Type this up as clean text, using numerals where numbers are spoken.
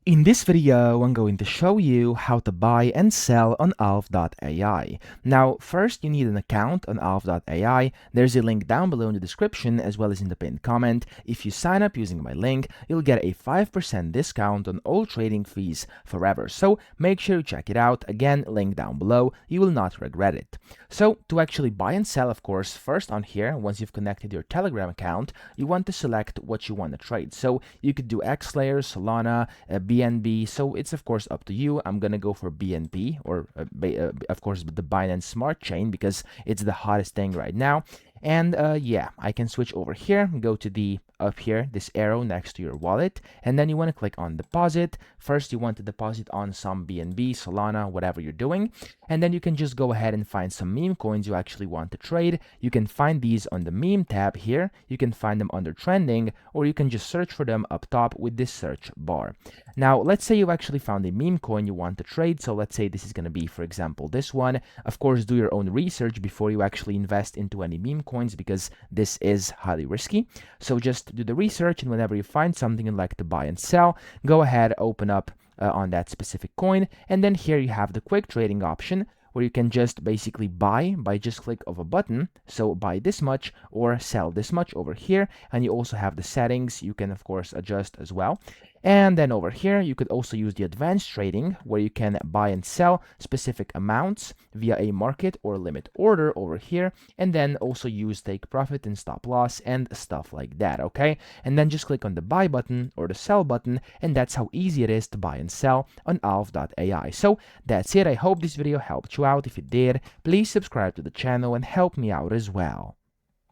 In this video, I'm going to show you how to buy and sell on Alph AI. Now, first you need an account on Alph AI. There's a link down below in the description as well as in the pinned comment. If you sign up using my link, you'll get a 5% discount on all trading fees forever. So make sure you check it out. Again, link down below. You will not regret it. So to actually buy and sell, of course, first on here, once you've connected your Telegram account, you want to select what you want to trade. So you could do Xlayer, Solana, BNB, so it's of course up to you. I'm gonna go for BNB or of course the Binance Smart Chain because it's the hottest thing right now. And yeah, I can switch over here, go to the up here, this arrow next to your wallet, and then you want to click on deposit. First, you want to deposit on some BNB, Solana, whatever you're doing, and then you can just go ahead and find some meme coins you actually want to trade. You can find these on the meme tab here. You can find them under trending, or you can just search for them up top with this search bar. Now, let's say you actually found a meme coin you want to trade. So let's say this is going to be, for example, this one. Of course, do your own research before you actually invest into any meme coins because this is highly risky. So just do the research, and whenever you find something you'd like to buy and sell, go ahead, open up on that specific coin, and then here you have the quick trading option where you can just basically buy by just click of a button. So buy this much or sell this much over here, and you also have the settings you can of course adjust as well. And then over here, you could also use the advanced trading where you can buy and sell specific amounts via a market or limit order over here, and then also use take profit and stop loss and stuff like that, okay? And then just click on the buy button or the sell button, and that's how easy it is to buy and sell on Alph AI. So that's it. I hope this video helped you out. If it did, please subscribe to the channel and help me out as well.